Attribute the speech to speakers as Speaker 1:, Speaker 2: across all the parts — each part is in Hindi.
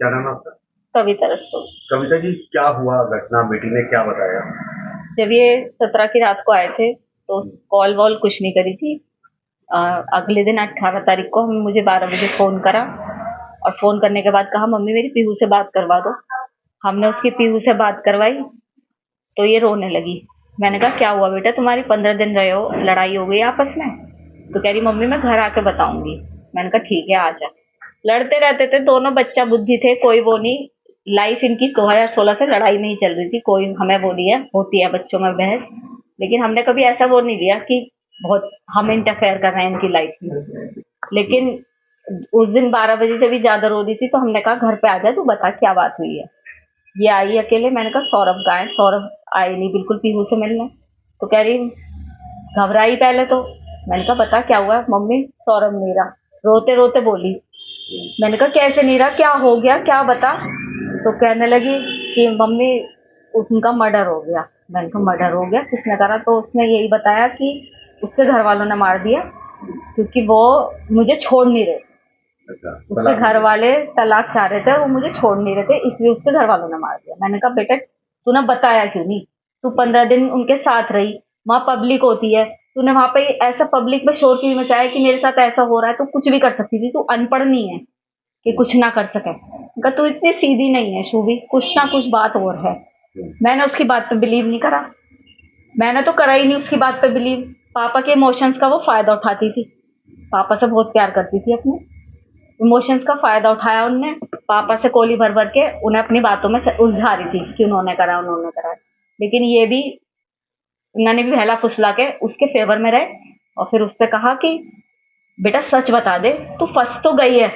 Speaker 1: क्या नाम है आपका?
Speaker 2: कविता रस्तोगी।
Speaker 1: कविता जी, क्या हुआ घटना? बेटी ने क्या बताया?
Speaker 2: जब ये 17 की रात को आए थे तो कॉल वॉल कुछ नहीं करी थी। अगले दिन 18 तारीख को मुझे 12 बजे फोन करा और फोन करने के बाद कहा मम्मी मेरी पीहू से बात करवा दो। हमने उसकी पीहू से बात करवाई तो ये रोने लगी। मैंने कहा क्या हुआ बेटा, तुम्हारी 15 दिन रहे हो, लड़ाई हो गई आपस में? तो कह रही मम्मी मैं घर आके बताऊंगी। मैंने कहा ठीक है आ जा। लड़ते रहते थे दोनों, बच्चा बुद्धि थे, कोई वो नहीं। लाइफ इनकी 2016 से लड़ाई में ही चल रही थी। कोई हमें वो नहीं है, होती है बच्चों में बहस, लेकिन हमने कभी ऐसा वो नहीं लिया कि बहुत हम इंटरफेयर कर रहे हैं इनकी लाइफ में। लेकिन उस दिन 12 बजे जब भी ज्यादा रो रही थी तो हमने कहा घर पे आ जा, तू बता क्या बात हुई है। ये आई अकेले। मैंने कहा सौरभ कहाँ है? सौरभ आए नहीं बिल्कुल पीहू से मिलने। तो कह रही घबराई पहले तो। मैंने कहा बता क्या हुआ? मम्मी सौरभ नहीं रहा। रोते रोते बोली। मैंने कहा कैसे नहीं रहा, क्या हो गया, क्या बता। तो कहने लगी कि मम्मी उनका मर्डर हो गया। मैंने कहा मर्डर हो गया, किसने करा? तो उसने यही बताया कि उसके घर वालों ने मार दिया क्योंकि वो मुझे छोड़ नहीं रहे।
Speaker 1: अच्छा,
Speaker 2: उसके घर वाले तलाक चाह रहे थे और वो मुझे छोड़ नहीं रहे थे, इसलिए उसके घर वालों ने मार दिया। मैंने कहा बेटा तूने बताया क्यों नहीं? तू 15 दिन उनके साथ रही, वहां पब्लिक होती है, तूने वहां पे ऐसा पब्लिक में शोर क्यों मचाया कि मेरे साथ ऐसा हो रहा है? तू कुछ भी कर सकती थी, तू अनपढ़ नहीं है कि कुछ ना कर सके। उनका तू इतनी सीधी नहीं है शूभी, कुछ ना कुछ बात और है। मैंने उसकी बात पे बिलीव नहीं करा। मैंने तो करा ही नहीं उसकी बात पे बिलीव। पापा के इमोशंस का वो फायदा उठाती थी। पापा से बहुत प्यार करती थी, अपने इमोशंस का फायदा उठाया उनने। पापा से कोली भर भर के उन्हें अपनी बातों में उलझा रही थी कि उन्होंने करा उन्होंने करा। लेकिन ये भी, उन्होंने भी बहला फुसला के उसके फेवर में रहे और फिर उससे कहा कि बेटा सच बता दे, तू फंस तो गई है,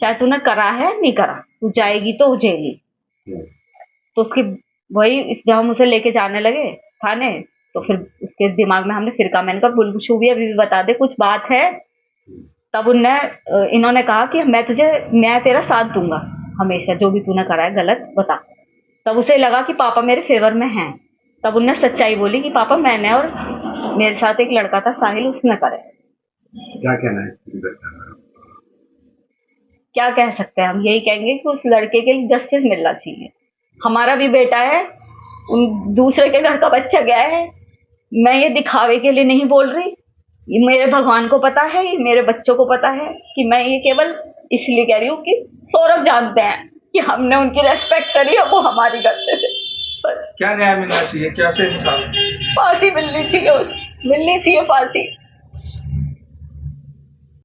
Speaker 2: चाहे तूने करा है नहीं करा, तू जाएगी तो जेली। तो उसकी वही जब हम उसे लेके जाने लगे थाने, तो फिर उसके दिमाग में हमने फिर कहा, मैंने कहा बुलशू भी अभी भी बता दे कुछ बात है। तब उनने इन्होंने कहा कि मैं तेरा साथ दूंगा हमेशा, जो भी तूने करा है गलत बता। तब उसे लगा कि पापा मेरे फेवर में हैं। तब उनने सच्चाई बोली कि पापा मैंने और मेरे साथ एक लड़का था साहिल, उसने करे।
Speaker 1: क्या कहना है इसकी घटना में?
Speaker 2: क्या कह सकते हैं हम? यही कहेंगे कि उस लड़के के लिए जस्टिस मिलना चाहिए। हमारा भी बेटा है, उन दूसरे के घर का बच्चा गया है। मैं ये दिखावे के लिए नहीं बोल रही, ये मेरे भगवान को पता है, ये मेरे बच्चों को पता है कि मैं ये केवल इसलिए कह रही हूँ कि सौरभ जानते हैं कि हमने उनकी रेस्पेक्ट करी और वो हमारी करते थे। बस
Speaker 1: क्या न्याय मिलना चाहिए? क्या से इंसाफ?
Speaker 2: फांसी मिलनी चाहिए, मिलनी चाहिए फांसी।